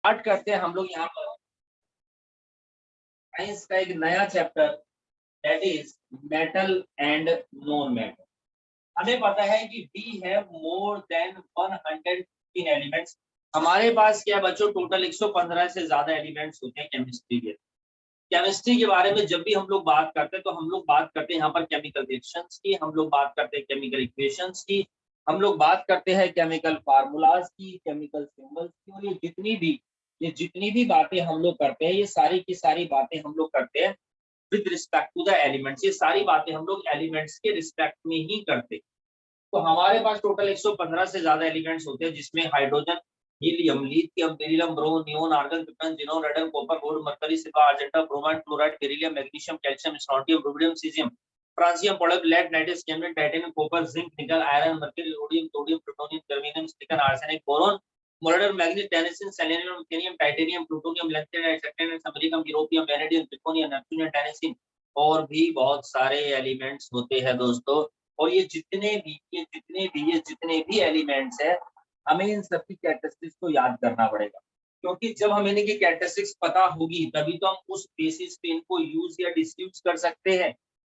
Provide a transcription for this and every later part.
Start करते हैं हम लोग यहाँ पर साइंस का एक नया chapter that is metal and non metal. हमें पता है कि we have more than 115 elements. हमारे पास क्या बच्चों टोटल 115 से ज्यादा एलिमेंट्स होते हैं केमिस्ट्री के। केमिस्ट्री के बारे में जब भी हम लोग बात करते हैं तो हम लोग बात करते हैं यहाँ पर केमिकल रिएक्शंस की, हम लोग बात करते हैं केमिकल इक्वेशंस की, हम लोग बात करते हैं केमिकल फार्मूलाज की, केमिकल सिंबल्स की। और ये जितनी भी बातें हम लोग करते हैं, ये सारी की सारी बातें हम लोग करते हैं with respect to the elements. ये सारी बातें हम लोग एलिमेंट्स के रिस्पेक्ट में ही करते हैं। तो हमारे पास टोटल 115 से ज्यादा एलिमेंट्स होते हैं, जिसमें hydrogen, helium, lithium, beryllium, bromine, neon, argon, krypton, xenon, radon, copper, gold, mercury, silver, argentum, bromide, chloride, beryllium, magnesium, calcium, strontium, rubidium, caesium, francium, polyp, lead, nitrous, cadmium, titanium, copper, zinc, nickel, iron, mercury, rhodium, sodium, plutonium, germanium, silicon, arsenic, boron, molybdenum, manganese, tennessine, selenium, ruthenium, titanium, plutonium, lanthanide, actinide, samarium, europium, vanadium, zirconium, neptunium, tennessine और भी बहुत सारे elements होते हैं दोस्तों। और ये जितने भी एलिमेंट्स है, हमें इन सबकी कैरेक्टरिस्टिक्स को याद करना पड़ेगा, क्योंकि जब हमें इनकी कैरेक्टरिस्टिक्स पता होगी तभी तो हम उस बेसिस पे इनको यूज या डिसयूज कर सकते हैं,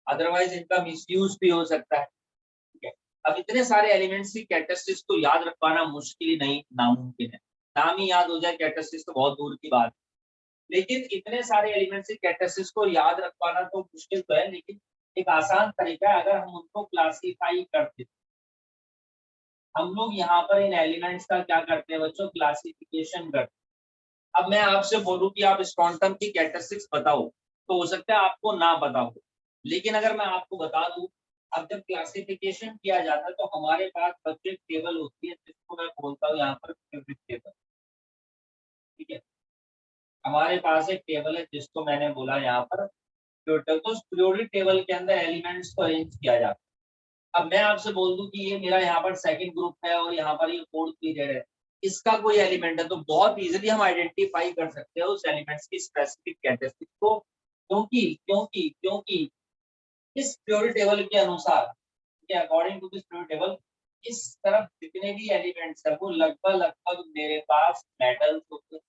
अदरवाइज इनका मिसयूज भी हो सकता है। ठीक है, अब इतने सारे एलिमेंट्स की कैरेक्टरिस्टिक्स को याद रख पाना मुश्किल ही नहीं, नामुमकिन है। नाम ही याद हो जाए कैरेक्टरिस्टिक्स तो बहुत दूर की बात है। लेकिन इतने सारे एलिमेंट्स की कैरेक्टरिस्टिक्स को याद रख पाना तो मुश्किल तो है, लेकिन एक आसान तरीका है, अगर हम उनको क्लासिफाई करते। हम लोग यहाँ पर इन एलिमेंट्स का क्या करते हैं बच्चों, क्लासिफिकेशन करते हैं। अब मैं आपसे बोलूं कि आप स्क्वांटम की कैरेक्टरिस्टिक्स बताओ, तो हो सकता है आपको ना पता हो, लेकिन अगर मैं आपको बता दूं, अब जब क्लासिफिकेशन किया जाता है तो हमारे पास बच्चे टेबल होती है, जिसको मैं बोलता हूँ यहाँ पर पीरियोडिक टेबल। ठीक है, हमारे पास एक टेबल है जिसको मैंने बोला यहाँ पर पीरियोडिक टेबल। तो उस पीरियोडिक टेबल के अंदर एलिमेंट्स को अरेंज किया जाता है। अब मैं आपसे बोल दूं कि ये मेरा यहाँ पर सेकंड ग्रुप है और यहाँ पर ये फोर्थ पीरियड है, इसका कोई एलिमेंट है, तो बहुत इजीली हम आइडेंटिफाई कर सकते हैं उस एलिमेंट्स की स्पेसिफिक कैरेक्टरिस्टिक को, क्योंकि क्योंकि क्योंकि इस पीरियोडिक टेबल के अनुसार, according to this periodic table, इस तरफ जितने भी एलिमेंट्स है वो लगभग लगभग मेरे पास मेटल्स होते हैं,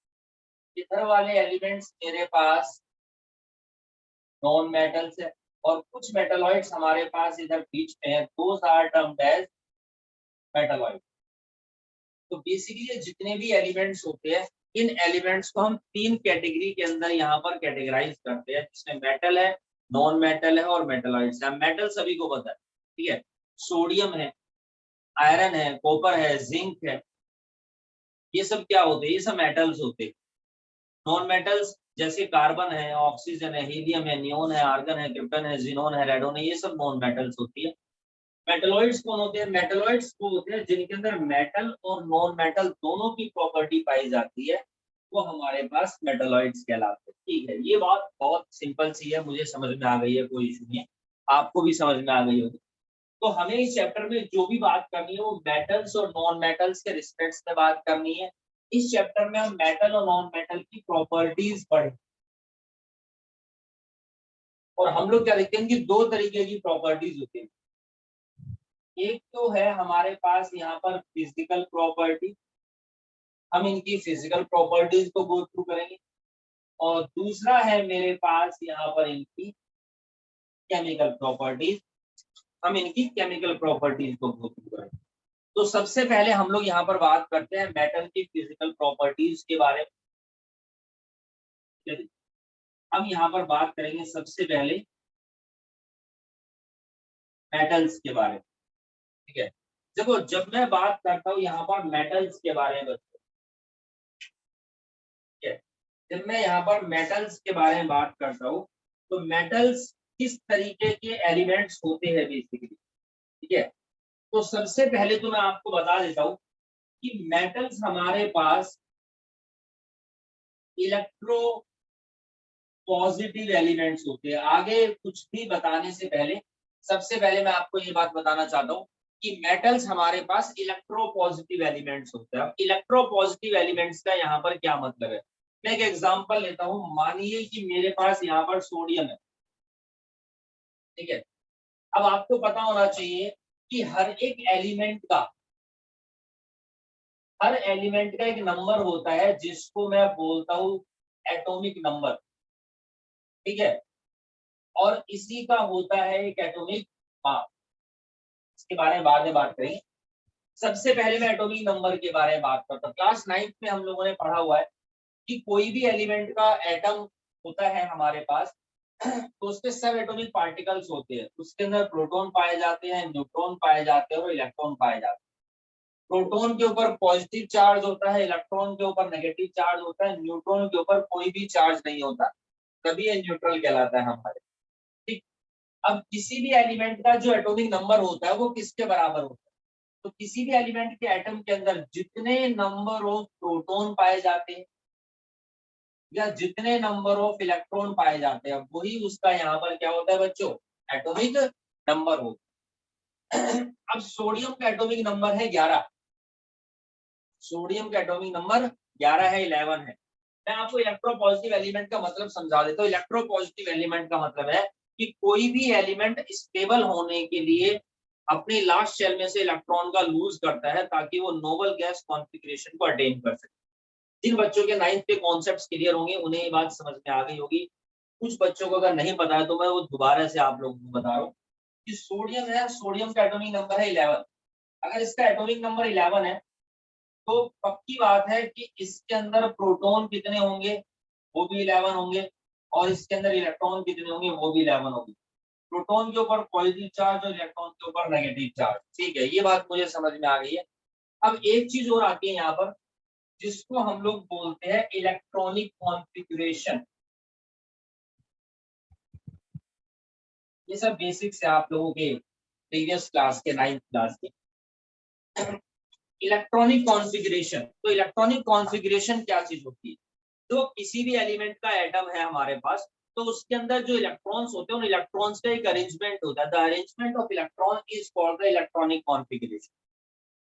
इधर वाले एलिमेंट्स मेरे पास नॉन मेटल्स है, और कुछ मेटलॉइड्स हमारे पास इधर बीच में है, those are termed as metalloid. तो बेसिकली ये जितने भी एलिमेंट्स होते हैं, इन एलिमेंट्स को हम तीन कैटेगरी के अंदर यहाँ पर कैटेगराइज करते हैं, जिसमें मेटल है, नॉन मेटल है और मेटलॉइड्स है। मेटल सभी को पता है, ठीक है, सोडियम है, आयरन है, कॉपर है, जिंक है, ये सब क्या होते हैं, ये सब मेटल्स होते हैं। नॉन मेटल्स जैसे कार्बन है, ऑक्सीजन है, हीलियम है, नियोन है, आर्गन है, क्रिप्टन है, जिनोन है, रेडोन है, ये सब नॉन मेटल्स होती है। मेटलॉइड्स कौन होते हैं, मेटलॉइड्स वो होते हैं जिनके अंदर मेटल और नॉन मेटल दोनों की प्रॉपर्टी पाई जाती है, वो हमारे पास मेटलॉइड्स कहलाते हैं। ठीक है, ये बात बहुत सिंपल सी है, मुझे समझ में आ गई है, कोई इशू नहीं है, आपको भी समझ में आ गई होगी। तो हमें इस चैप्टर में जो भी बात करनी है वो मेटल्स और नॉन मेटल्स के रिस्पेक्ट में बात करनी है। इस चैप्टर में हम मेटल और नॉन मेटल की प्रॉपर्टीज पढ़ें, और हम लोग क्या देखते हैं कि दो तरीके की प्रॉपर्टीज होती है। एक तो है हमारे पास यहाँ पर फिजिकल प्रॉपर्टी, हम इनकी फिजिकल प्रॉपर्टीज को गो थ्रू करेंगे, और दूसरा है मेरे पास यहाँ पर इनकी केमिकल प्रॉपर्टीज, हम इनकी केमिकल प्रॉपर्टीज को गो थ्रू करेंगे। तो सबसे पहले हम लोग यहाँ पर बात करते हैं मेटल की फिजिकल प्रॉपर्टीज के बारे में। हम यहाँ पर बात करेंगे सबसे पहले मेटल्स के बारे में। ठीक है, देखो जब मैं बात करता हूँ यहाँ पर मेटल्स के बारे में, ठीक है, जब मैं यहाँ पर मेटल्स के बारे में बात करता हूँ, तो मेटल्स किस तरीके के एलिमेंट्स होते हैं बेसिकली। ठीक है, तो सबसे पहले तो मैं आपको बता देता हूँ कि मेटल्स हमारे पास इलेक्ट्रो पॉजिटिव एलिमेंट्स होते हैं। आगे कुछ भी बताने से पहले सबसे पहले मैं आपको ये बात बताना चाहता हूँ कि मेटल्स हमारे पास इलेक्ट्रो पॉजिटिव एलिमेंट्स होते हैं। इलेक्ट्रो पॉजिटिव एलिमेंट्स का यहाँ पर क्या मतलब है, मैं एक एग्जांपल लेता हूँ। मानिए कि मेरे पास यहाँ पर सोडियम है, ठीक है। अब आपको पता होना चाहिए कि हर एक एलिमेंट का हर एलिमेंट का एक नंबर होता है जिसको मैं बोलता हूँ एटॉमिक नंबर, ठीक है, और इसी का होता है एक एटॉमिक मास। इसके बारे में बाद में बात करेंगे। सबसे पहले मैं एटॉमिक नंबर के बारे में बात करता हूँ। क्लास 9th में हम लोगों ने पढ़ा हुआ है कि कोई भी एलिमेंट का एटम होता है हमारे पास तो उसके सब एटॉमिक पार्टिकल्स होते हैं। उसके अंदर प्रोटॉन पाए जाते हैं, न्यूट्रॉन पाए जाते हैं और इलेक्ट्रॉन पाए जाते हैं। प्रोटॉन के ऊपर पॉजिटिव चार्ज होता है, इलेक्ट्रॉन के ऊपर नेगेटिव चार्ज होता है, न्यूट्रॉन के ऊपर कोई भी चार्ज नहीं होता, तभी ये न्यूट्रल कहलाता है हमारे। ठीक। अब किसी भी एलिमेंट का जो एटॉमिक नंबर होता है वो किसके बराबर होता है? तो किसी भी एलिमेंट के एटम के अंदर जितने नंबर ऑफ प्रोटॉन पाए जाते हैं या जितने नंबर ऑफ इलेक्ट्रॉन पाए जाते हैं वही उसका यहाँ पर क्या होता है बच्चों? एटॉमिक नंबर होता है। अब सोडियम का एटॉमिक नंबर है 11। सोडियम का एटॉमिक नंबर 11 है, 11 है। मैं आपको इलेक्ट्रोपॉजिटिव एलिमेंट का मतलब समझा देता हूँ। इलेक्ट्रोपॉजिटिव एलिमेंट का मतलब है कि कोई भी एलिमेंट स्टेबल होने के लिए अपनी लास्ट शेल में से इलेक्ट्रॉन का लूज करता है ताकि वो नोबल गैस कॉन्फिगरेशन को अटेन कर सके। जिन बच्चों के 9th के कॉन्सेप्ट्स क्लियर होंगे उन्हें ये बात समझ में आ गई होगी। कुछ बच्चों को अगर नहीं पता है तो मैं वो दोबारा से आप लोगों को बता रहा हूँ कि सोडियम है, सोडियम का एटॉमिक नंबर है 11। अगर इसका एटॉमिक नंबर 11 है तो पक्की बात है कि इसके अंदर प्रोटॉन कितने होंगे? वो भी 11 होंगे, और इसके अंदर इलेक्ट्रॉन कितने होंगे? वो भी 11 होंगे। प्रोटॉन के ऊपर पॉजिटिव चार्ज और इलेक्ट्रॉन के ऊपर नेगेटिव चार्ज। ठीक है, ये बात मुझे समझ में आ गई है। अब एक चीज और आती है यहाँ पर जिसको हम लोग बोलते हैं इलेक्ट्रॉनिक कॉन्फ़िगरेशन। ये सब बेसिक्स है आप लोगों के प्रीवियस क्लास के 9th क्लास के। इलेक्ट्रॉनिक कॉन्फ़िगरेशन, तो इलेक्ट्रॉनिक कॉन्फ़िगरेशन क्या चीज होती है? जो किसी भी एलिमेंट का एटम है हमारे पास तो उसके अंदर जो इलेक्ट्रॉन्स होते हैं उन इलेक्ट्रॉन्स का एक अरेंजमेंट होता है। The arrangement of electron is called the electronic configuration.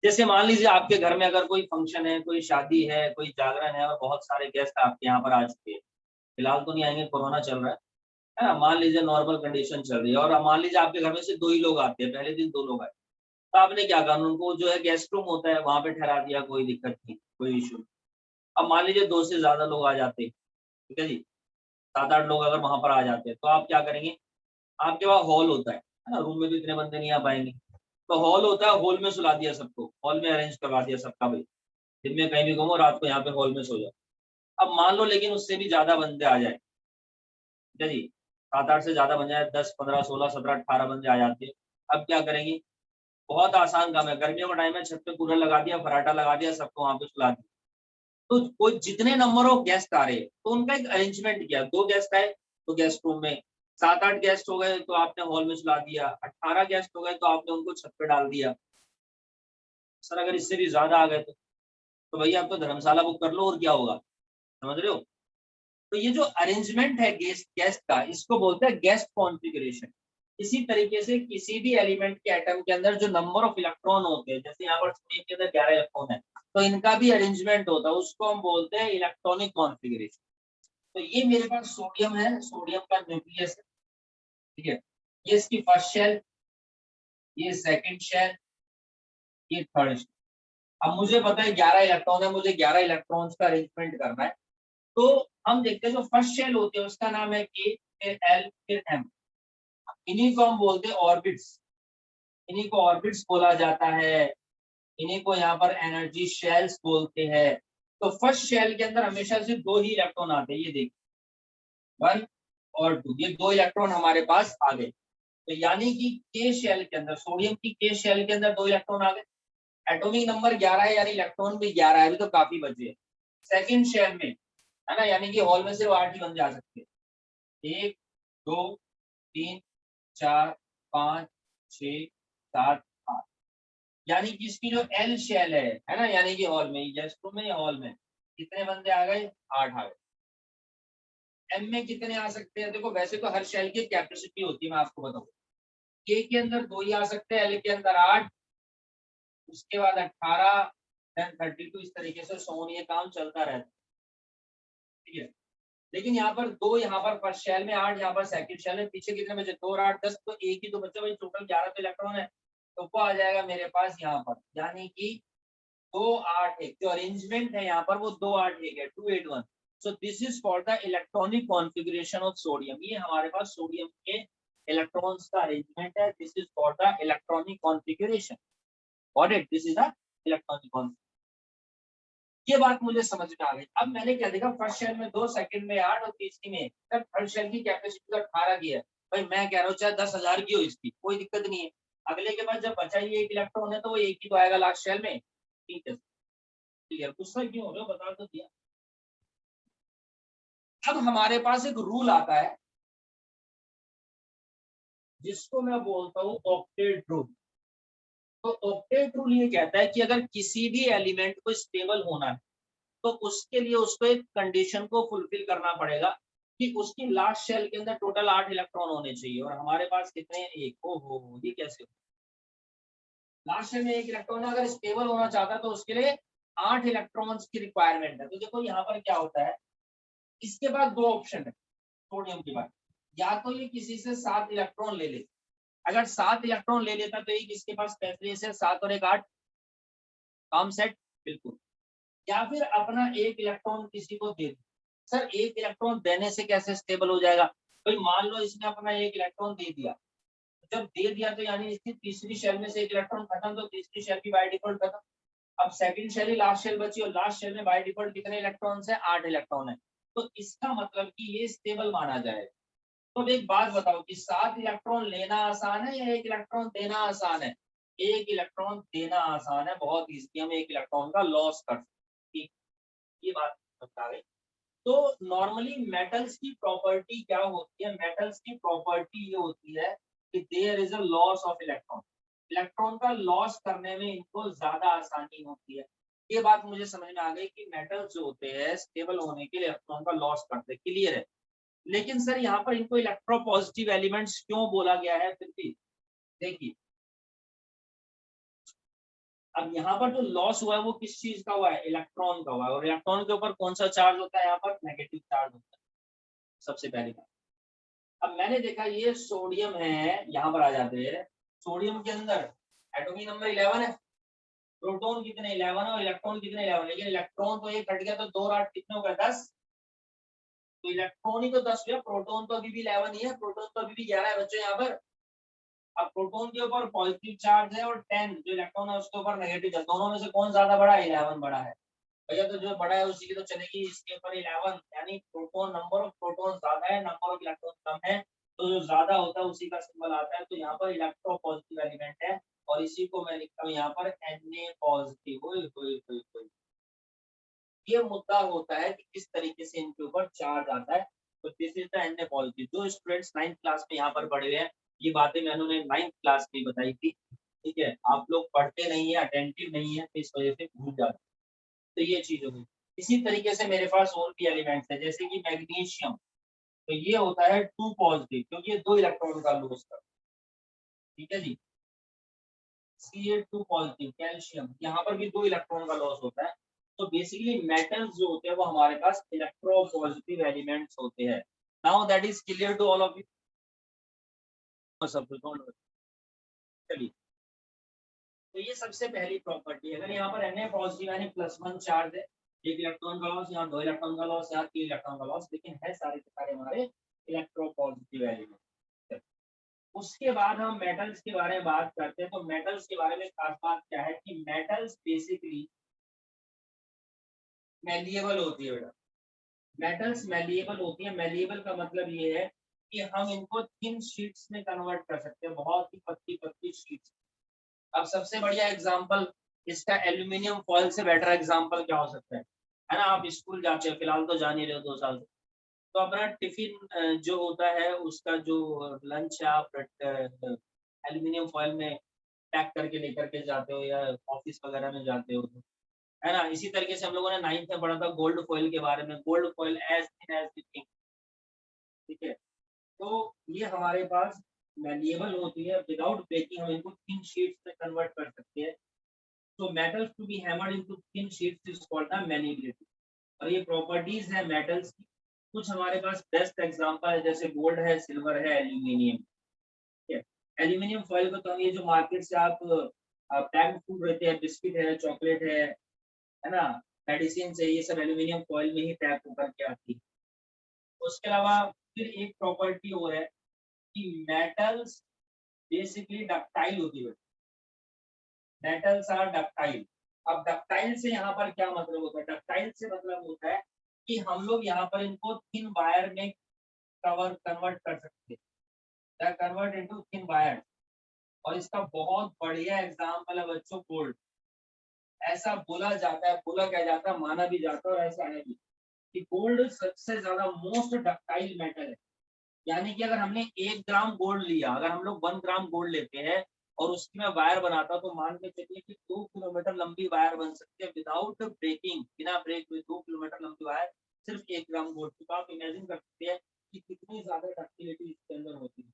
जैसे मान लीजिए आपके घर में अगर कोई फंक्शन है, कोई शादी है, कोई जागरण है और बहुत सारे गेस्ट आपके यहाँ पर आ चुके हैं। फिलहाल तो नहीं आएंगे, कोरोना चल रहा है ना। मान लीजिए नॉर्मल कंडीशन चल रही है और मान लीजिए आपके घर में से 2 ही लोग आते हैं, पहले दिन 2 लोग आए, तो आपने क्या करना, उनको जो है गेस्ट रूम होता है वहां पे ठहरा दिया, कोई दिक्कत नहीं, कोई इशू। अब मान लीजिए 2 से ज्यादा लोग आ जाते हैं, ठीक है जी, 7-8 लोग अगर वहां पर आ जाते हैं तो आप क्या करेंगे? आपके वहाँ हॉल होता है ना, रूम में तो इतने बंदे नहीं आ पाएंगे, तो हॉल होता है, हॉल में सुला दिया सबको, हॉल में अरेंज करवा दिया सबका, भाई दिन में कहीं भी घूमो, रात को यहाँ पे हॉल में सो जाओ। अब मान लो लेकिन उससे भी ज्यादा बंदे आ जाए, ठीक है जी, 7-8 से ज्यादा बन जाए, 10, 15, 16, 17, 18 बंदे आ जाते हैं। अब क्या करेंगे? बहुत आसान काम है, गर्मियों का टाइम है, छत पे कूलर लगा दिया, फराटा लगा दिया, सबको वहां पे सुला दिया। तो कोई जितने नंबर ऑफ गेस्ट आ रहे हैं तो उनका एक अरेंजमेंट किया। 2 गेस्ट आए तो गेस्ट रूम में, 7-8 गेस्ट हो गए तो आपने हॉल में सुला दिया, 18 गेस्ट हो गए तो आपने उनको छत पे डाल दिया। सर अगर इससे भी ज्यादा आ गए तो भैया आप तो धर्मशाला बुक कर लो, और क्या होगा, समझ रहे हो? तो ये जो अरेंजमेंट है गेस्ट गेस्ट का, इसको बोलते हैं गेस्ट कॉन्फ़िगरेशन। इसी तरीके से किसी भी एलिमेंट के एटम के अंदर जो नंबर ऑफ इलेक्ट्रॉन होते हैं, जैसे यहाँ पर सोडियम के अंदर 11 इलेक्ट्रॉन है, तो इनका भी अरेंजमेंट होता है, उसको हम बोलते हैं इलेक्ट्रॉनिक कॉन्फ़िगरेशन। तो ये मेरे पास सोडियम है, सोडियम का न्यूक्लियस है, ठीक है, ये इसकी फर्स्ट शेल, ये सेकंड शेल, ये थर्ड शेल। अब मुझे पता है 11 इलेक्ट्रॉन है, मुझे 11 इलेक्ट्रॉन्स का अरेंजमेंट करना है। तो हम देखते हैं जो फर्स्ट शेल होती है उसका नाम है के, फिर एल, फिर एम। इन्हीं को हम बोलते हैं ऑर्बिट्स, इन्हीं को ऑर्बिट्स बोला जाता है, इन्हीं को यहाँ पर एनर्जी शेल्स बोलते हैं। तो फर्स्ट शेल के अंदर हमेशा से 2 ही इलेक्ट्रॉन आते हैं, ये देखिए 1 और 2, ये 2 इलेक्ट्रॉन हमारे पास आ गए। तो यानी कि के शेल के अंदर, सोडियम की के शेल के अंदर 2 इलेक्ट्रॉन आ गए। एटॉमिक नंबर 11 है यानी इलेक्ट्रॉन भी 11 है, अभी तो काफी बचे। सेकंड शेल में है ना, यानी कि हॉल में सिर्फ 8 ही बंदे आ सकते हैं। 1, 2, 3, 4, 5, 6, 7, 8, यानी कि इसकी जो एल शेल है ना, यानी कि हॉल में, गेस्ट रूम में या हॉल में कितने बंदे आ गए? 8 आ गए। एम में कितने आ सकते हैं? देखो वैसे तो हर शेल की कैपेसिटी होती है, मैं आपको बताऊं, के अंदर 2 ही आ सकते हैं, एल के अंदर 8, उसके बाद 18, देन 32, इस तरीके से सोन, ये काम चलता रहता है, ठीक है। लेकिन यहाँ पर 2, यहाँ पर फर्स्ट शेल में 8, यहाँ पर सेकंड शेल में, पीछे कितने बचे? 2 और 8, 10, तो एक ही तो बच्चा भाई, टोटल 11 तो इलेक्ट्रॉन है। तो वो आ जाएगा मेरे पास यहाँ पर, यानी कि 281 जो अरेंजमेंट है यहाँ पर वो 281 है, 281। So this is for the electronic configuration of sodium. ये हमारे पास सोडियम के इलेक्ट्रॉन्स का अरेंजमेंट है। This is for the electronic configuration. Got it? This is the electronic configuration. ये बात मुझे समझ में आ गई। अब मैंने क्या देखा, फर्स्ट शेल में 2, सेकंड में 8 और तीसरी में तब थर्ड शेल की कैपेसिटी तो 18 की है। भाई मैं कह रहा हूँ चाहे 10,000 की हो इसकी, कोई दिक्कत नहीं है। अगले के बाद जब बचा ही एक इलेक्ट्रॉन है तो वो एक ही तो आएगा लास्ट शेल में। ठीक है, क्लियर? गुस्सा क्यों हो रहे हो, बता तो दिया। अब हमारे पास एक रूल आता है जिसको मैं बोलता हूँ ऑक्टेट रूल। तो ऑक्टेट रूल ये कहता है कि अगर किसी भी एलिमेंट को स्टेबल होना है तो उसके लिए उसको एक कंडीशन को फुलफिल करना पड़ेगा कि उसकी लास्ट शेल के अंदर टोटल 8 इलेक्ट्रॉन होने चाहिए। और हमारे पास कितने हैं? एक। ओहो, ये कैसे हो? लास्ट शेल में एक इलेक्ट्रॉन है, अगर स्टेबल होना चाहता है तो उसके लिए 8 इलेक्ट्रॉन्स की रिक्वायरमेंट है। तो देखो यहाँ पर क्या होता है, इसके बाद 2 ऑप्शन है सोडियम के बाद। या तो ये किसी से 7 इलेक्ट्रॉन ले ले, अगर 7 इलेक्ट्रॉन ले लेता तो ये किसके पास पैसे से 7 और 1 8, काम सेट, बिल्कुल। या फिर अपना एक इलेक्ट्रॉन किसी को दे दे। सर एक इलेक्ट्रॉन देने से कैसे स्टेबल हो जाएगा? भाई मान लो इसने अपना एक इलेक्ट्रॉन दे दिया, जब दे दिया तो यानी इसकी तीसरी शेल में से एक इलेक्ट्रॉन खत्म, तो तीसरी शेल भी बाय डिफॉल्ट खत्म। अब सेकंड शेल ही लास्ट शेल बची और लास्ट शेल में बाय डिफॉल्ट कितने इलेक्ट्रॉन्स है? 8 इलेक्ट्रॉन है। तो इसका मतलब कि ये स्टेबल माना जाएगा। तो एक बात बताओ कि 7 इलेक्ट्रॉन लेना आसान है या एक इलेक्ट्रॉन देना आसान है? एक इलेक्ट्रॉन देना आसान है, बहुत इजी, हम एक इलेक्ट्रॉन का लॉस कर सकते हैं। ये बात बता गई। तो नॉर्मली मेटल्स की प्रॉपर्टी क्या होती है? मेटल्स की प्रॉपर्टी ये होती है कि there is a loss of electron. Electron का लॉस करने में इनको ज्यादा आसानी होती है। ये बात मुझे समझ में आ गई कि मेटल्स जो होते हैं स्टेबल होने के लिए इलेक्ट्रॉन का लॉस करते हैं, क्लियर है। लेकिन सर यहाँ पर इनको इलेक्ट्रोपॉजिटिव एलिमेंट्स क्यों बोला गया है? फिर भी देखिए, अब यहाँ पर जो लॉस हुआ है वो किस चीज का हुआ है? इलेक्ट्रॉन का हुआ है। और इलेक्ट्रॉन के ऊपर कौन सा चार्ज होता है? यहाँ पर नेगेटिव चार्ज होता है, सबसे पहली बात। अब मैंने देखा ये सोडियम है, यहाँ पर आ जाते हैं। सोडियम के अंदर एटॉमिक नंबर 11 है, प्रोटॉन कितने? 11 और इलेक्ट्रॉन कितने? 11। लेकिन इलेक्ट्रॉन तो एक हट गया तो 2 और 8 कितने हो गए? 10। तो इलेक्ट्रॉन ही तो 10 हुआ, प्रोटॉन तो अभी भी 11 ही है, प्रोटॉन तो अभी भी 11 है बच्चों यहाँ पर। अब प्रोटॉन के ऊपर पॉजिटिव चार्ज है और 10 जो इलेक्ट्रॉन है उसके ऊपर नेगेटिव चार्ज, दोनों में से कौन ज्यादा बड़ा है? 11 बड़ा है भैया। तो जो बड़ा है उसी की तो चलेगी, इसके ऊपर 11, यानी प्रोटॉन, नंबर ऑफ प्रोटॉन ज्यादा है, नंबर ऑफ इलेक्ट्रॉन कम है, तो जो ज्यादा होता है उसी का सिंबल आता है। तो यहाँ पर इलेक्ट्रो पॉजिटिव एलिमेंट है और इसी को मैं लिखता हूँ यहाँ पर Na पॉजिटिव। ये मुद्दा होता है कि किस तरीके से इनके ऊपर चार्ज आता है। तो this is the Na positive. जो स्टूडेंट्स 9th क्लास में यहाँ पर पढ़े हुए हैं, ये बातें मैंने 9th क्लास में बताई थी। ठीक है, आप लोग पढ़ते नहीं है, अटेंटिव नहीं है, तो इस वजह से भूल जाते। तो ये चीज होगी। इसी तरीके से मेरे पास और भी एलिमेंट्स है, जैसे कि मैग्नीशियम। तो ये होता है 2 पॉजिटिव, क्योंकि ये 2 इलेक्ट्रॉन का लॉस करता है। ठीक है जी। Ca2 positive. कैल्शियम, यहाँ पर भी 2 इलेक्ट्रॉन का लॉस होता है। तो बेसिकली मेटल्स जो होते हैं वो हमारे पास इलेक्ट्रो पॉजिटिव एलिमेंट्स होते हैं। Now that is clear to all of you सब। चलिए, तो ये सबसे पहली प्रॉपर्टी है। अगर यहाँ पर Na पॉजिटिव यानी +1 चार्ज है, एक इलेक्ट्रॉन का लॉस, यहाँ 2 इलेक्ट्रॉन का लॉस, यहाँ 3 इलेक्ट्रॉन का लॉस, लेकिन है सारे के सारे हमारे इलेक्ट्रो पॉजिटिव एलिमेंट। उसके बाद हम मेटल्स के बारे में बात करते हैं। तो मेटल्स के बारे में खास बात क्या है कि मेटल्स बेसिकली मेलिएबल होती है बेटा। मेटल्स मेलिएबल होती है। मेलिएबल का मतलब ये है कि हम इनको थिन शीट्स में कन्वर्ट कर सकते हैं, बहुत ही पतली पतली शीट्स। अब सबसे बढ़िया एग्जांपल इसका एल्यूमिनियम फॉयल से बेटर एग्जांपल क्या हो सकता है ना? आप स्कूल जाते हो, फिलहाल तो जा नहीं रहे हो 2 साल से, तो अपना टिफिन जो होता है उसका जो लंच आप एल्यूमिनियम फॉयल में पैक करके लेकर के जाते हो या ऑफिस वगैरह में जाते हो, है ना? इसी तरीके से हम लोगों ने 9th में पढ़ा था गोल्ड फॉयल के बारे में। Gold foil as thin as thing. ठीक है, तो ये हमारे पास मैलिएबल होती है, विदाउट ब्रेकिंग हम इनको थिन शीट्स में कन्वर्ट कर सकते हैं। So metals to be hammered into thin sheets is called the malleability। और ये प्रॉपर्टीज है मेटल्स की। कुछ हमारे पास बेस्ट एग्जांपल है, जैसे गोल्ड है, सिल्वर है, एल्यूमिनियम। ठीक है, एल्यूमिनियम फॉइल को तो हम ये जो मार्केट से आप पैक्ड फूड रहते हैं, बिस्किट है, चॉकलेट है, है ना, मेडिसिन से, ये सब एल्यूमिनियम फॉइल में ही पैक होकर के आती है। उसके अलावा फिर एक प्रॉपर्टी और है कि मेटल्स बेसिकली डक्टाइल होती है, मेटल्स आर डक्टाइल। अब डक्टाइल से यहाँ पर क्या मतलब होता है? डक्टाइल से मतलब होता है कि हम लोग यहाँ पर इनको थिन वायर में कन्वर्ट कर सकते हैं, कन्वर्ट इनटू थिन वायर। और इसका बहुत बढ़िया एग्जाम्पल है बच्चों गोल्ड। ऐसा बोला जाता है, बोला क्या जाता है, माना भी जाता है और ऐसा है भी कि गोल्ड सबसे ज्यादा मोस्ट डक्टाइल मेटल है। यानी कि अगर हमने 1 ग्राम गोल्ड लिया, अगर हम लोग 1 ग्राम गोल्ड लेते हैं और उसकी मैं वायर बनाता तो मान के चलिए कि 2 किलोमीटर लंबी वायर बन सकती है विदाउट ब्रेकिंग, बिना ब्रेक हुए 2 किलोमीटर लंबी वायर सिर्फ 1 ग्राम गोल्ड। तो आप इमेजिन कर सकते हैं कि कितनी ज्यादा डक्टिलिटी इसके अंदर होती है।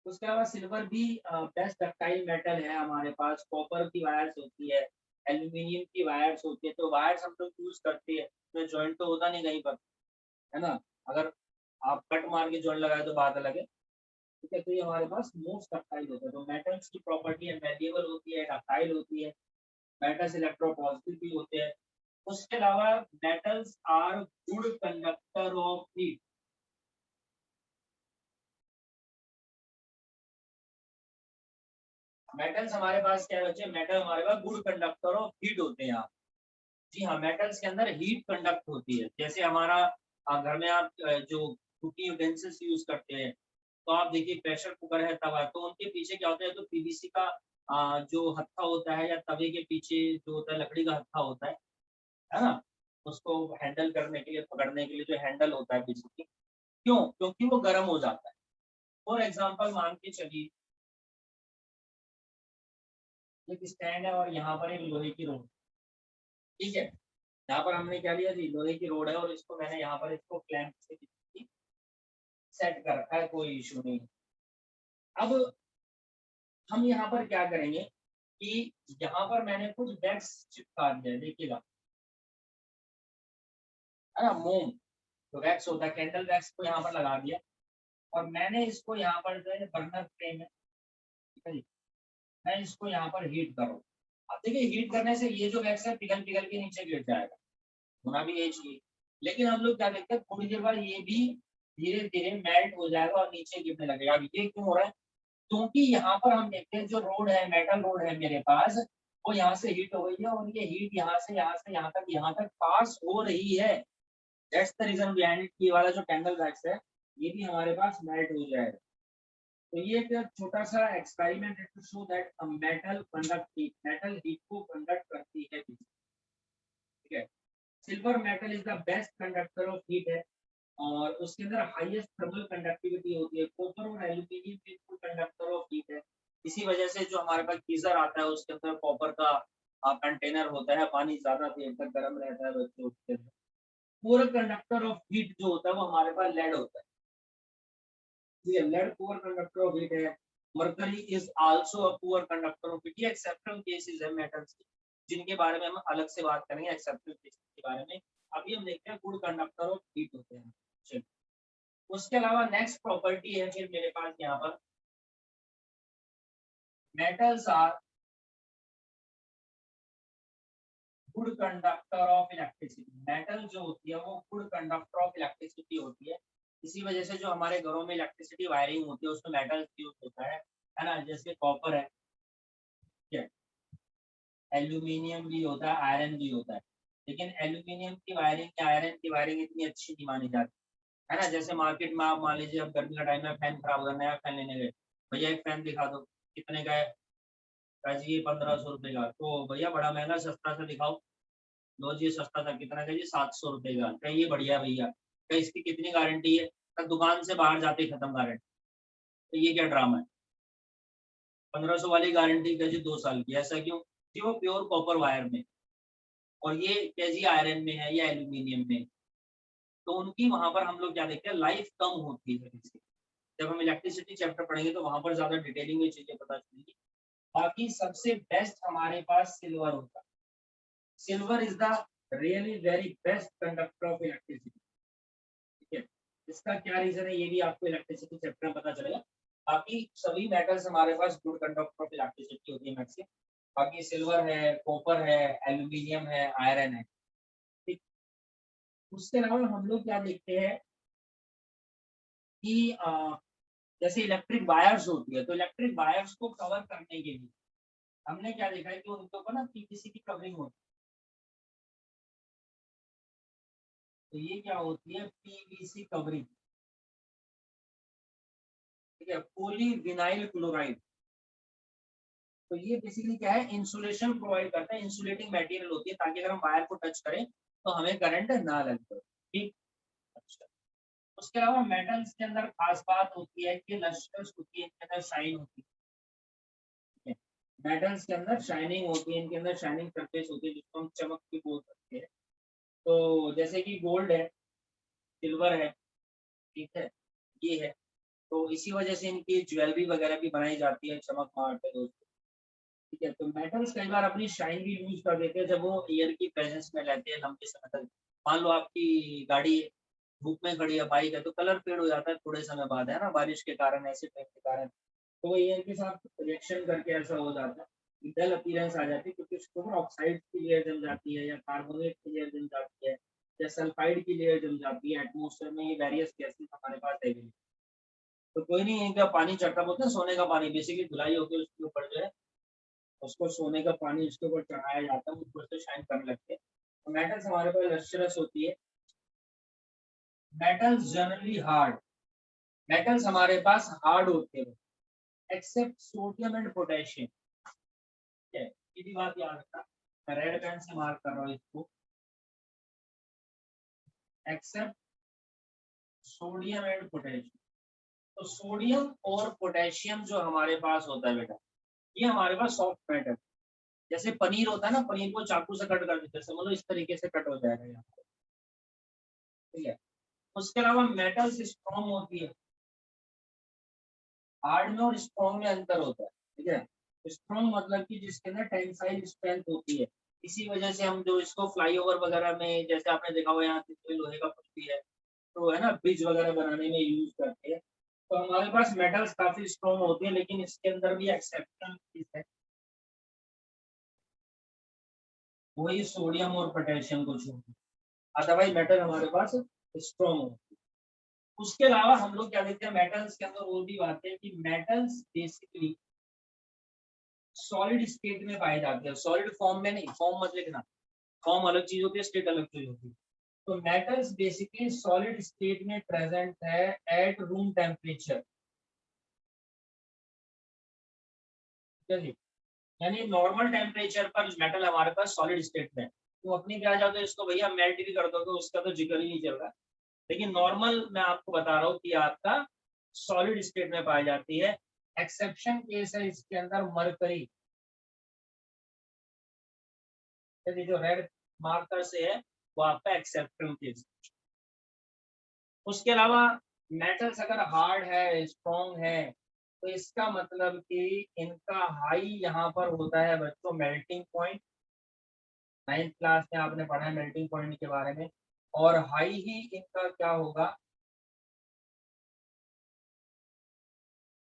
उसके अलावा सिल्वर भी बेस्ट डक्टाइल मेटल है हमारे पास। कॉपर की वायर्स होती है, एल्यूमिनियम की वायर्स होती है। तो वायर्स हम लोग यूज करते हैं तो जॉइंट तो होता नहीं कहीं पर, है ना। अगर आप कट मार के जॉइंट लगाए तो बात अलग है, ठीक है। तो ये हमारे पास मोस्ट डक्टाइल होता है। तो मेटल्स की प्रॉपर्टी है मैलिएबल होती है, डक्टाइल होती है, मेटल्स इलेक्ट्रोपॉजिटिव भी होते हैं। उसके अलावा metals are good conductor of heat. Metals हमारे पास क्या बच्चे, मेटल हमारे पास गुड कंडक्टर ऑफ हीट होते हैं। आप जी हाँ, मेटल्स के अंदर हीट कंडक्ट होती है। जैसे हमारा घर में आप जो कुकिंग यूटेंसिल्स यूज करते हैं, तो आप देखिए प्रेशर कुकर है, तवा, तो उनके पीछे क्या होता है, तो पीवीसी का जो हत्था होता है, या तवे के पीछे जो होता है लकड़ी का हत्था होता है ना, उसको हैंडल करने के लिए, पकड़ने के लिए जो हैंडल होता है पीछे, क्यों? क्योंकि वो गर्म हो जाता है। फॉर एग्जाम्पल मान के चलिए एक स्टैंड है और यहाँ पर एक लोहे की रोड, ठीक है। यहाँ पर हमने क्या लिया जी, लोहे की रोड है और इसको मैंने यहाँ पर इसको क्लैंप से सेट कर रखा है, कोई इशू नहीं। अब हम यहाँ पर क्या करेंगे कि यहाँ पर मैंने कुछ वैक्स चिपका दिया है, देखिएगा, है ना, मोम जो वैक्स होता है, कैंडल वैक्स को यहाँ पर लगा दिया। और मैंने इसको यहाँ पर जो है बर्नर फ्लेम है, ठीक है जी, मैं इसको यहाँ पर हीट करूँ। अब देखिए हीट करने से ये जो वैक्स है पिघल पिघल के नीचे गिर जाएगा, होना भी यही चाहिए। लेकिन हम लोग क्या देखते हैं, थोड़ी देर बाद ये भी धीरे धीरे मेल्ट हो जाएगा और नीचे गिरने लगेगा। अब ये क्यों हो रहा है? क्योंकि यहाँ पर हम देखते हैं जो रोड है, मेटल रोड है मेरे पास, वो यहाँ से हीट हो गई है और ये हीट यहाँ से यहाँ तक पास हो रही है। That's the reason behind it. ये वाला जो कैंडल वैक्स है ये भी हमारे पास मेल्ट हो जाएगा। तो ये एक छोटा सा एक्सपेरिमेंट है to show that metal conduct heat, metal heat को कंडक्ट करती है, ठीक है। Silver metal is the best conductor of heat है और उसके अंदर हाईएस्ट थर्मल कंडक्टिविटी होती है। कॉपर और एल्यूमिनियम भी गुड कंडक्टर ऑफ हीट है। इसी वजह से जो हमारे पास गीजर आता है उसके अंदर कॉपर का कंटेनर होता है, पानी ज्यादा देर तक गर्म रहता है बच्चों के अंदर। पूरा कंडक्टर ऑफ हीट जो होता है वो हमारे पास लेड होता है, ठीक है। Lead poor conductor of heat है। Mercury is also a poor conductor of heat. ये एक्सेप्शनल केसेस है मेटल्स के, जिनके बारे में हम अलग से बात करेंगे एक्सेप्शनल केसेस के बारे में। अभी हम देखते हैं गुड कंडक्टर ऑफ हीट होते हैं। चलिए, उसके अलावा नेक्स्ट प्रॉपर्टी है फिर मेरे पास यहाँ पर, metals are good conductor of electricity. Metal जो होती है वो गुड कंडक्टर ऑफ इलेक्ट्रिसिटी होती है। इसी वजह से जो हमारे घरों में इलेक्ट्रिसिटी वायरिंग होती है उसमें मेटल यूज होता है ना, जैसे कॉपर है, ठीक है, एल्यूमिनियम भी होता है, आयरन भी होता है। लेकिन एल्यूमिनियम की वायरिंग या आयरन की वायरिंग इतनी अच्छी नहीं मानी जाती, है ना। जैसे मार्केट में आप मान लीजिए अब गर्मी का टाइम है, फैन खराब हो गया, नया फैन लेने गए, भैया एक फैन दिखा दो, कितने का है? जी ये 1500 रुपए का। तो भैया बड़ा महंगा, सस्ता सा दिखाओ। लो जी सस्ता था, कितना का जी? 700 रुपए का। कहीं ये बढ़िया भैया, कहीं इसकी कितनी गारंटी है? तब दुकान से बाहर जाते ही खत्म गारंटी। तो ये क्या ड्रामा है? 1500 वाली गारंटी का जी 2 साल की, ऐसा क्यों? जी वो प्योर कॉपर वायर में, और ये क्या जी आयरन में है या एल्यूमिनियम में। तो उनकी वहां पर हम लोग क्या देखते हैं, लाइफ कम होती है इसकी। जब हम इलेक्ट्रिसिटी चैप्टर पढ़ेंगे तो वहां पर ज्यादा डिटेलिंग में चीजें पता चलेंगी। बाकी सबसे बेस्ट हमारे पास सिल्वर होता है। Silver is the really very best conductor of electricity, ठीक है। इसका क्या रीजन है ये भी आपको इलेक्ट्रिसिटी चैप्टर में पता चलेगा। बाकी सभी मेटल्स हमारे पास गुड कंडक्टर ऑफ इलेक्ट्रिसिटी होती है मैक्सिमम। बाकी सिल्वर है, कॉपर है, एल्यूमिनियम है, आयरन है। ठीक। उसके अलावा हम लोग क्या देखते हैं कि जैसे इलेक्ट्रिक वायर्स होती है, तो इलेक्ट्रिक वायर्स को कवर करने के लिए हमने क्या देखा है कि उनके ऊपर ना पीवीसी की कवरिंग होती है। तो ये क्या होती है, पीवीसी कवरिंग। ठीक है, पॉलीविनाइल क्लोराइड। तो ये बेसिकली क्या है, इंसुलेशन प्रोवाइड करता है, इंसुलेटिंग मटेरियल होती है, ताकि अगर हम वायर को टच करें तो हमें करंट ना लगे। ठीक। अच्छा। उसके अलावा मेटल्स के अंदर खास बात होती है कि लस्टर्स होती है, इनके अंदर शाइन होती है। मेटल्स के अंदर शाइनिंग होती है, इनके अंदर शाइनिंग सरफेस होती है, जिसको हम चमक भी बोल सकते हैं। तो जैसे कि गोल्ड है, सिल्वर है, ठीक है, ये है। तो इसी वजह से इनकी ज्वेलरी वगैरह भी बनाई जाती है चमक मारते दोस्तों। ठीक है, तो मेटल्स कई बार अपनी शाइन भी लूज कर देते हैं जब वो एयर की प्रेजेंस में रहते हैं लंबे समय तक। मान लो आपकी गाड़ी धूप में खड़ी है, बाइक है, तो कलर फेड हो जाता है थोड़े समय बाद, है ना, बारिश के कारण, ऐसे टाइप के कारण। तो वो एयर के साथ रिएक्शन करके ऐसा हो जाता है, डल अपीयरेंस आ जाती है, क्योंकि उसके ऊपर ऑक्साइड की लेयर जम जाती है, या कार्बोनेट की लेयर जम जाती है, या सल्फाइड की लेयर जम जाती है। एटमोसफेयर में ये वेरियस गैसेस हमारे पास है। तो कोई नहीं, इनका पानी चढ़ता, बोलते हैं सोने का पानी, बेसिकली धुलाई होती है उसके ऊपर जो है, उसको सोने का पानी उसके ऊपर चढ़ाया जाता है, ऊपर से शाइन करने लगते हैं। तो मेटल्स हमारे पास लस्टरस होती है। मेटल्स जनरली हार्ड, मेटल्स हमारे पास हार्ड होते हैं, एक्सेप्ट सोडियम एंड पोटेशियम। ठीक है, ये भी बात याद रखना। मैं रेड पेन से मार्क कर रहा हूँ इसको, एक्सेप्ट सोडियम एंड पोटेशियम। तो सोडियम और पोटेशियम जो हमारे पास होता है बेटा, ये हमारे पास सॉफ्ट मेटल। जैसे पनीर होता है ना, पनीर को चाकू से कट कर देते हैं, समझ लो इस तरीके से कट हो जाएगा यहाँ पे। ठीक है। उसके अलावा मेटल्स स्ट्रॉन्ग होती है, हार्ड में और स्ट्रॉन्ग में अंतर होता है। ठीक है, स्ट्रॉन्ग मतलब कि जिसके अंदर टेंसाइल स्ट्रेंथ होती है। इसी वजह से हम जो इसको फ्लाईओवर वगैरह में, जैसे आपने देखा हुआ यहाँ पे लोहे का कुछ भी है, तो है ना, ब्रिज वगैरह बनाने में यूज करते हैं। तो हमारे पास मेटल्स काफी स्ट्रॉन्ग होती है, लेकिन इसके अंदर भी एक्सेप्शन चीज है, वही सोडियम और पोटेशियम को छोड़, अदरवाइज मेटल हमारे पास स्ट्रॉन्ग हो। उसके अलावा हम लोग क्या देखते हैं मेटल्स के अंदर, वो भी बात है कि मेटल्स बेसिकली सॉलिड स्टेट में पाए जाते हैं, सॉलिड फॉर्म में नहीं, फॉर्म मत लिखना, फॉर्म अलग चीज होती है, स्टेट अलग चीज होती है। तो मेटल्स बेसिकली सॉलिड स्टेट में प्रेजेंट है एट रूम टेम्परेचर। यानी नॉर्मल टेम्परेचर पर मेटल हमारे पास सॉलिड स्टेट में, तो अपनी क्या जाते हैं इसको भैया मेल्ट भी कर दोगे, उसका तो जिक्र ही नहीं चल रहा। लेकिन नॉर्मल मैं आपको बता रहा हूँ कि आपका सॉलिड स्टेट में पाई जाती है। एक्सेप्शन केस है इसके अंदर मरकरी, जो रेड मार्कर से है वो आपका एक्सेप्शन केस। उसके अलावा मेटल्स अगर हार्ड है, स्ट्रॉन्ग है, तो इसका मतलब कि इनका हाई यहाँ पर होता है बच्चों मेल्टिंग पॉइंट। 9th क्लास में आपने पढ़ा है मेल्टिंग पॉइंट के बारे में। और हाई ही इनका क्या होगा,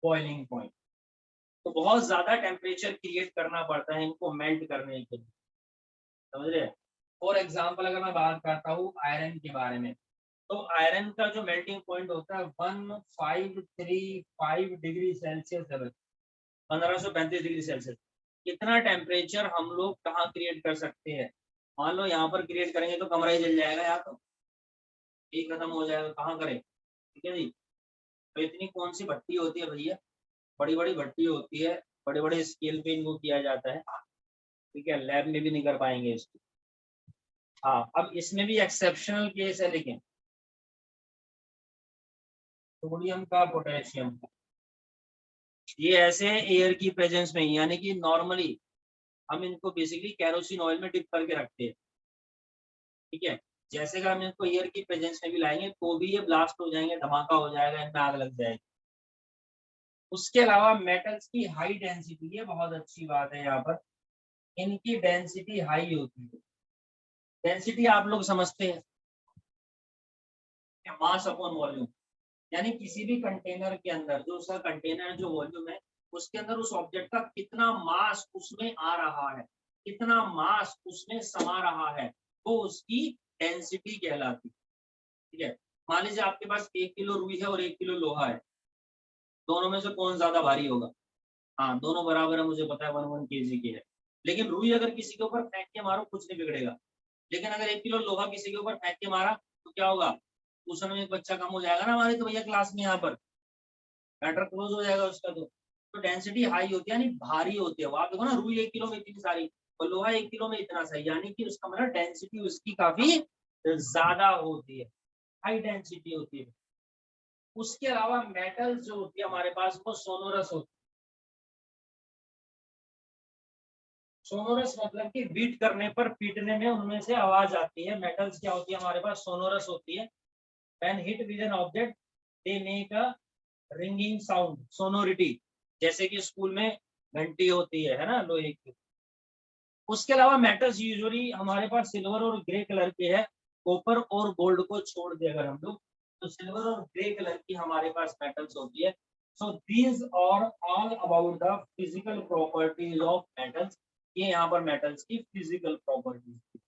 बॉइलिंग पॉइंट। तो बहुत ज्यादा टेम्परेचर क्रिएट करना पड़ता है इनको मेल्ट करने के लिए, समझ रहे। फॉर एग्जाम्पल अगर मैं बात करता हूँ आयरन के बारे में, तो आयरन का जो मेल्टिंग पॉइंट होता है 1535 डिग्री सेल्सियस है, 1535 डिग्री सेल्सियस। इतना टेम्परेचर हम लोग कहाँ क्रिएट कर सकते हैं, मान लो यहाँ पर क्रिएट करेंगे तो कमरा ही जल जाएगा, या तो ये खत्म हो जाएगा, कहाँ करें। ठीक है जी। तो इतनी कौन सी भट्टी होती है भैया, बड़ी बड़ी भट्टी होती है, बड़े बड़े स्केल पे इनको किया जाता है। ठीक है, लैब में भी नहीं कर पाएंगे इसको। हाँ, अब इसमें भी एक्सेप्शनल केस है, लेकिन सोडियम का, पोटेशियम का, ये ऐसे हैं एयर की प्रेजेंस में, यानी कि नॉर्मली हम इनको बेसिकली कैरोसिन ऑयल में डिप करके रखते हैं। ठीक है, जैसे कि हम इनको एयर की प्रेजेंस में भी लाएंगे तो भी ये ब्लास्ट हो जाएंगे, धमाका हो जाएगा, इनमें आग लग जाएगी। उसके अलावा मेटल्स की हाई डेंसिटी, ये बहुत अच्छी बात है यहाँ पर, इनकी डेंसिटी हाई होती है। डेंसिटी आप लोग समझते हैं, मास अपॉन वॉल्यूम। यानी किसी भी कंटेनर के अंदर जो उसका कंटेनर जो वॉल्यूम है, उसके अंदर उस ऑब्जेक्ट का कितना मास उसमें आ रहा है, कितना मास उसमें समा रहा है, वो उसकी डेंसिटी कहलाती है। ठीक है, मान लीजिए आपके पास 1 किलो रुई है और 1 किलो लोहा है, दोनों में से कौन ज्यादा भारी होगा? हाँ, दोनों बराबर है, मुझे पता है 1 केजी की है। लेकिन रुई अगर किसी के ऊपर फेंक के मारो कुछ नहीं बिगड़ेगा, लेकिन अगर 1 किलो लोहा किसी के ऊपर फेंक के मारा तो क्या होगा? ट्यूशन में एक बच्चा कम हो जाएगा ना हमारे तो भैया क्लास में, यहाँ पर मैटर क्लोज हो जाएगा उसका। तो डेंसिटी हाई होती है, यानी भारी होती है। वो आप देखो ना, रुई 1 किलो में इतनी सारी और लोहा 1 किलो में इतना सा, यानी कि उसका मतलब डेंसिटी उसकी काफी ज्यादा होती है, हाई डेंसिटी होती है। उसके अलावा मेटल्स जो होती है हमारे पास वो सोनोरस होती है। सोनोरस मतलब कि बीट करने पर, पीटने में उनमें से आवाज आती है। मेटल्स क्या होती है हमारे पास? सोनोरस होती है। When hit with an object they make a ringing sound, sonority. जैसे कि स्कूल में घंटी होती है ना, लोहे की। उसके अलावा मेटल्स यूजुअली हमारे पास सिल्वर और ग्रे कलर के है। कॉपर और गोल्ड को छोड़ दे अगर हम लोग, तो सिल्वर और ग्रे कलर की हमारे पास मेटल्स होती है। So these are all about the physical properties of metals. ये यहाँ पर मेटल्स की फिजिकल प्रॉपर्टीज।